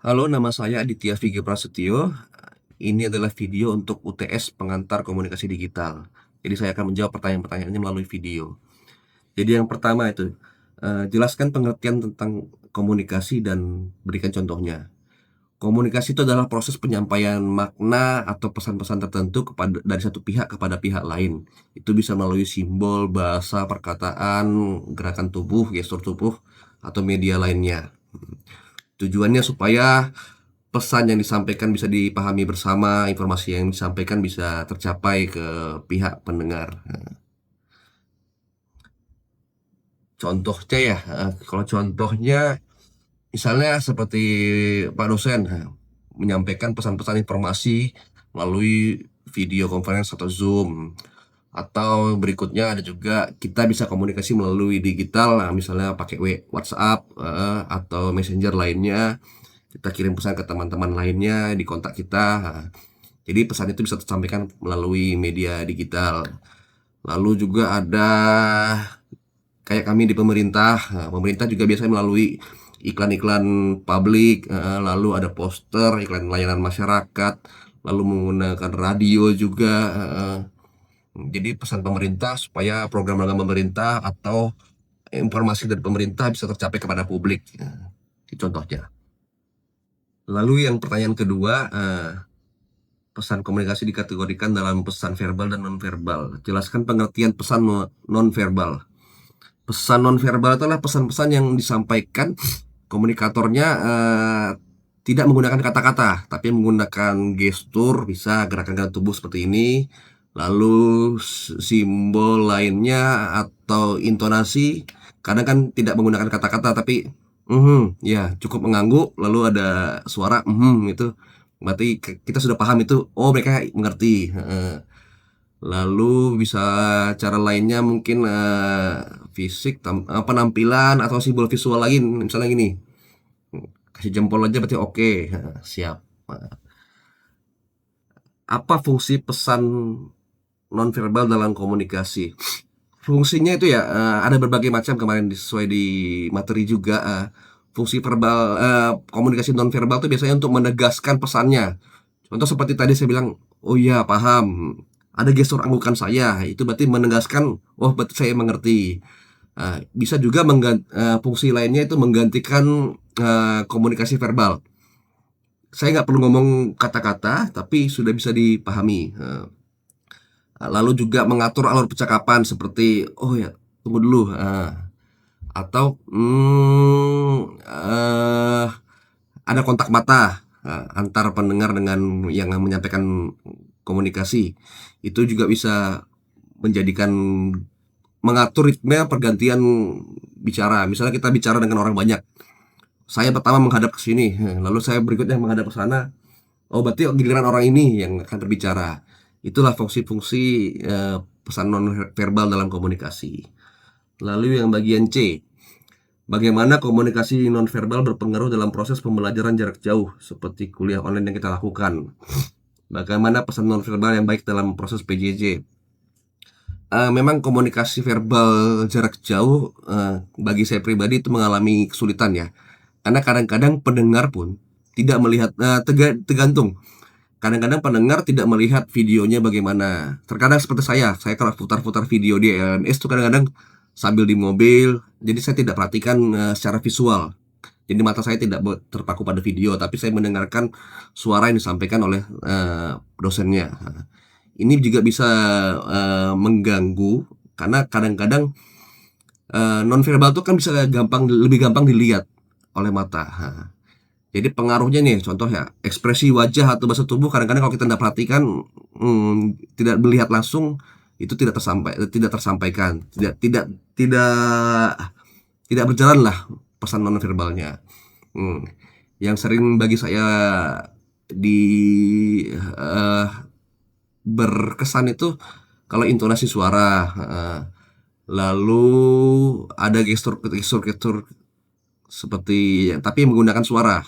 Halo, nama saya Aditya Vigio Prasetyo. Ini adalah video untuk UTS Pengantar Komunikasi Digital. Jadi saya akan menjawab pertanyaan-pertanyaannya melalui video. Jadi yang pertama itu, jelaskan pengertian tentang komunikasi dan berikan contohnya. Komunikasi itu adalah proses penyampaian makna atau pesan-pesan tertentu dari satu pihak kepada pihak lain. Itu bisa melalui simbol, bahasa, perkataan, gerakan tubuh, gestur tubuh, atau media lainnya. Tujuannya supaya pesan yang disampaikan bisa dipahami bersama, informasi yang disampaikan bisa tercapai ke pihak pendengar. Contohnya ya, kalau contohnya misalnya seperti Pak dosen menyampaikan pesan-pesan informasi melalui video conference atau Zoom. Atau berikutnya ada juga kita bisa komunikasi melalui digital, misalnya pakai WhatsApp atau Messenger lainnya. Kita kirim pesan ke teman-teman lainnya di kontak kita. Jadi pesan itu bisa tersampaikan melalui media digital. Lalu juga ada kayak kami di pemerintah. Pemerintah juga biasanya melalui iklan-iklan publik, lalu ada poster, iklan layanan masyarakat, lalu menggunakan radio juga. Jadi pesan pemerintah supaya program-program pemerintah atau informasi dari pemerintah bisa tercapai kepada publik. Itu contohnya. Lalu yang pertanyaan kedua, pesan komunikasi dikategorikan dalam pesan verbal dan nonverbal. Jelaskan pengertian pesan nonverbal. Pesan nonverbal adalah pesan-pesan yang disampaikan komunikatornya tidak menggunakan kata-kata, tapi menggunakan gestur, bisa gerakan-gerakan tubuh seperti ini, lalu simbol lainnya atau intonasi. Kadang kan tidak menggunakan kata-kata, tapi ya cukup mengangguk, lalu ada suara itu. Berarti kita sudah paham itu, oh mereka mengerti. Lalu bisa cara lainnya mungkin fisik, penampilan atau simbol visual lagi, misalnya gini, kasih jempol aja berarti oke, siap. Apa fungsi pesan nonverbal dalam komunikasi? Fungsinya itu ya ada berbagai macam, kemarin sesuai di materi juga. Fungsi verbal komunikasi nonverbal itu biasanya untuk menegaskan pesannya. Contoh seperti tadi saya bilang, oh iya paham. Ada gestur anggukan saya, itu berarti menegaskan, oh berarti saya mengerti. Bisa juga fungsi lainnya itu menggantikan komunikasi verbal. Saya nggak perlu ngomong kata-kata, tapi sudah bisa dipahami. Lalu juga mengatur alur percakapan seperti, oh ya tunggu dulu. Atau ada kontak mata antar pendengar dengan yang menyampaikan komunikasi. Itu juga bisa menjadikan mengatur ritme pergantian bicara. Misalnya kita bicara dengan orang banyak. Saya pertama menghadap ke sini, lalu saya berikutnya menghadap ke sana. Oh, berarti giliran orang ini yang akan berbicara. Itulah fungsi-fungsi pesan non-verbal dalam komunikasi. Lalu yang bagian C, bagaimana komunikasi non-verbal berpengaruh dalam proses pembelajaran jarak jauh seperti kuliah online yang kita lakukan. Bagaimana pesan non-verbal yang baik dalam proses PJJ. Memang komunikasi verbal jarak jauh bagi saya pribadi itu mengalami kesulitan ya. Karena kadang-kadang pendengar pun tidak melihat, tergantung. Kadang-kadang pendengar tidak melihat videonya bagaimana. Terkadang seperti saya kalau putar-putar video di LMS itu kadang-kadang sambil di mobil, jadi saya tidak perhatikan secara visual. Jadi mata saya tidak terpaku pada video, tapi saya mendengarkan suara yang disampaikan oleh dosennya. Ini juga bisa mengganggu karena kadang-kadang nonverbal itu kan bisa lebih gampang dilihat oleh mata. Jadi pengaruhnya nih, contoh ya, ekspresi wajah atau bahasa tubuh kadang-kadang kalau kita tidak perhatikan, tidak melihat langsung, itu tidak tersampaikan, tidak berjalan lah pesan nonverbalnya. Yang sering bagi saya di berkesan itu kalau intonasi suara, lalu ada gestur seperti tapi menggunakan suara.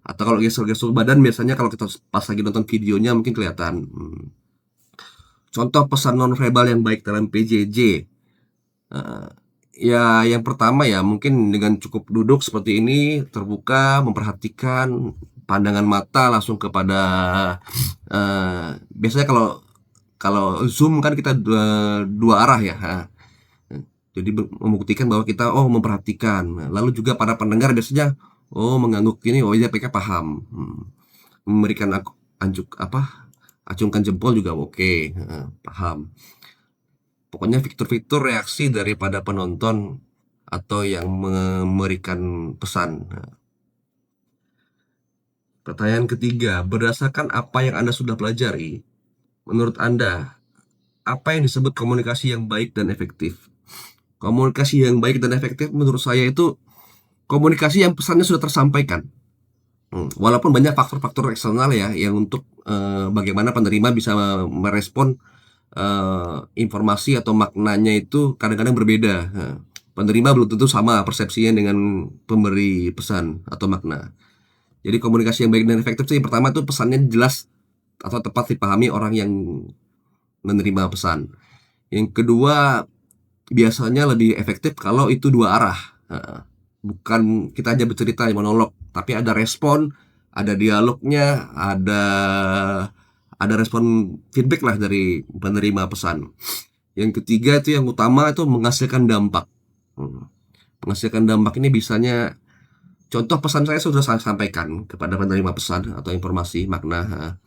Atau kalau gestur badan biasanya kalau kita pas lagi nonton videonya mungkin kelihatan. Contoh pesan nonverbal yang baik dalam PJJ. Ya, yang pertama ya mungkin dengan cukup duduk seperti ini, terbuka, memperhatikan, pandangan mata langsung kepada biasanya kalau kalau Zoom kan kita dua arah ya, jadi membuktikan bahwa kita, oh memperhatikan. Nah, lalu juga para pendengar biasanya, oh mengangguk ini, oh iya mereka paham, memberikan acungkan jempol juga oke, paham. Pokoknya fitur-fitur reaksi daripada penonton atau yang memberikan pesan. Nah, pertanyaan ketiga, berdasarkan apa yang Anda sudah pelajari, menurut Anda, apa yang disebut komunikasi yang baik dan efektif? Komunikasi yang baik dan efektif menurut saya itu komunikasi yang pesannya sudah tersampaikan. Walaupun banyak faktor-faktor eksternal ya yang untuk bagaimana penerima bisa merespon informasi atau maknanya itu kadang-kadang berbeda. Nah, penerima belum tentu sama persepsinya dengan pemberi pesan atau makna. Jadi komunikasi yang baik dan efektif itu yang pertama tuh pesannya jelas atau tepat dipahami orang yang menerima pesan. Yang kedua, biasanya lebih efektif kalau itu dua arah. Bukan kita aja bercerita monolog, tapi ada respon, ada dialognya, ada respon feedback lah dari penerima pesan. Yang ketiga itu yang utama itu menghasilkan dampak. Menghasilkan dampak ini bisanya contoh pesan saya sudah saya sampaikan kepada penerima pesan atau informasi makna.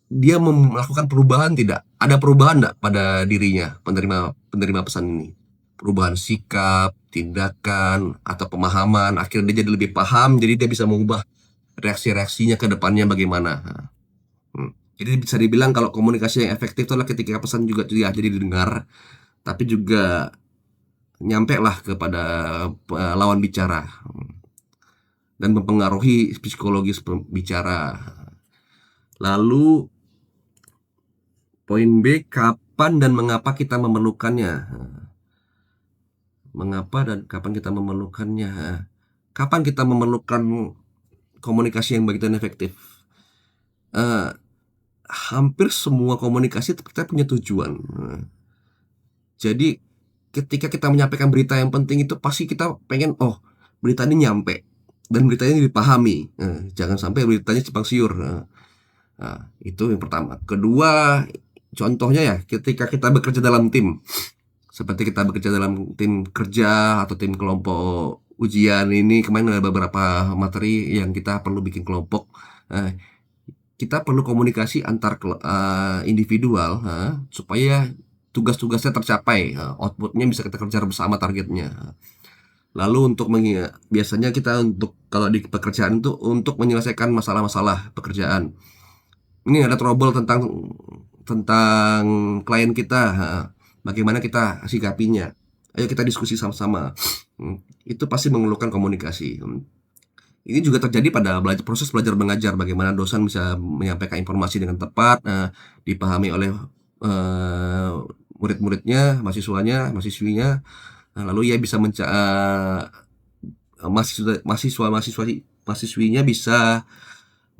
Dia melakukan perubahan tidak? Ada perubahan tidak pada dirinya penerima penerima pesan ini? Perubahan sikap, tindakan, atau pemahaman. Akhirnya dia jadi lebih paham, jadi dia bisa mengubah reaksi-reaksinya ke depannya bagaimana. Jadi bisa dibilang kalau komunikasi yang efektif itu adalah ketika pesan juga jadi didengar, tapi juga nyampe lah kepada lawan bicara dan mempengaruhi psikologis pembicara. Lalu poin B, kapan dan mengapa kita memerlukannya? Mengapa dan kapan kita memerlukannya? Kapan kita memerlukan komunikasi yang baik dan efektif? Hampir semua komunikasi kita punya tujuan. Jadi ketika kita menyampaikan berita yang penting itu pasti kita pengen, oh berita ini nyampe dan beritanya dipahami. Jangan sampai beritanya simpang siur. Itu yang pertama. Kedua, contohnya ya ketika kita bekerja dalam tim, seperti kita bekerja dalam tim kerja atau tim kelompok ujian ini, kemarin ada beberapa materi yang kita perlu bikin kelompok. Kita perlu komunikasi antar individual supaya tugas-tugasnya tercapai, outputnya bisa kita kerja bersama targetnya. Lalu untuk biasanya kita untuk kalau di pekerjaan itu untuk menyelesaikan masalah-masalah pekerjaan. Ini ada trouble tentang klien kita, bagaimana kita sikapinya. Ayo kita diskusi sama-sama. Itu pasti memerlukan komunikasi. Ini juga terjadi pada proses belajar mengajar, bagaimana dosen bisa menyampaikan informasi dengan tepat, dipahami oleh murid-muridnya, mahasiswinya. Lalu ia bisa mahasiswinya bisa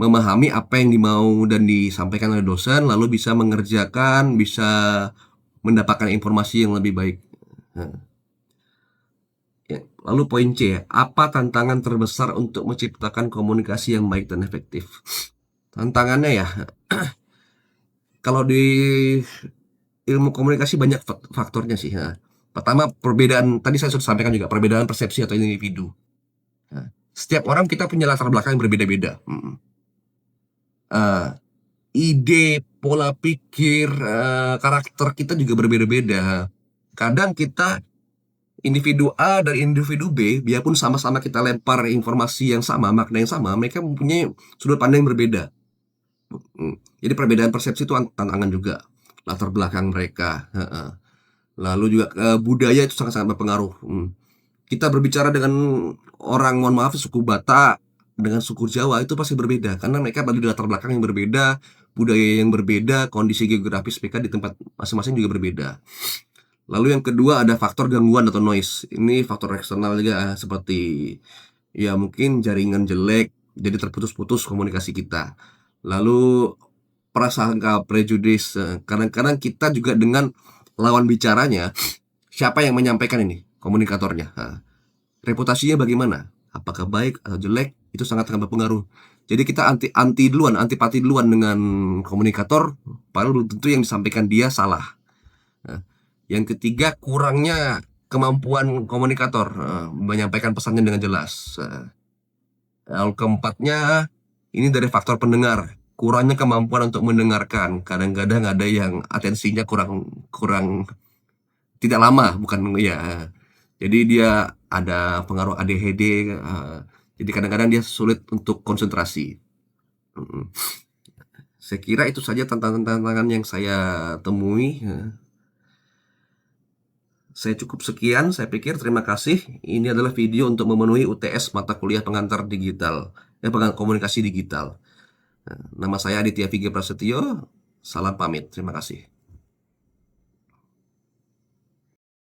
memahami apa yang dimau dan disampaikan oleh dosen, lalu bisa mengerjakan, bisa mendapatkan informasi yang lebih baik. Lalu poin C, apa tantangan terbesar untuk menciptakan komunikasi yang baik dan efektif? Tantangannya ya, kalau di ilmu komunikasi banyak faktornya sih. Pertama, perbedaan, tadi saya sudah sampaikan juga, perbedaan persepsi atau individu. Setiap orang kita punya latar belakang yang berbeda-beda. Ide, pola pikir, karakter kita juga berbeda-beda. Kadang kita individu A dan individu B, biarpun sama-sama kita lempar informasi yang sama, makna yang sama, mereka mempunyai sudut pandang yang berbeda. Jadi perbedaan persepsi itu tantangan juga, latar belakang mereka. Lalu juga budaya itu sangat-sangat berpengaruh. Kita berbicara dengan orang, mohon maaf, suku Batak dengan suku Jawa itu pasti berbeda karena mereka berada di latar belakang yang berbeda, budaya yang berbeda, kondisi geografis mereka di tempat masing-masing juga berbeda. Lalu yang kedua ada faktor gangguan atau noise. Ini faktor eksternal juga seperti ya mungkin jaringan jelek, jadi terputus-putus komunikasi kita. Lalu prasangka, prejudis. Kadang-kadang kita juga dengan lawan bicaranya siapa yang menyampaikan ini, komunikatornya. Reputasinya bagaimana? Apakah baik atau jelek? Itu sangat-sangat berpengaruh. Jadi kita antipati duluan dengan komunikator, padahal belum tentu yang disampaikan dia salah. Yang ketiga, kurangnya kemampuan komunikator menyampaikan pesannya dengan jelas. Lalu keempatnya, ini dari faktor pendengar, kurangnya kemampuan untuk mendengarkan. Kadang-kadang ada yang atensinya kurang tidak lama, bukan ya. Jadi dia ada pengaruh ADHD, jadi kadang-kadang dia sulit untuk konsentrasi. Saya kira itu saja tantangan-tantangan yang saya temui. Saya cukup sekian, saya pikir terima kasih. Ini adalah video untuk memenuhi UTS mata kuliah pengantar digital, komunikasi digital. Nama saya Aditya Vigya Prasetyo, salam pamit, terima kasih.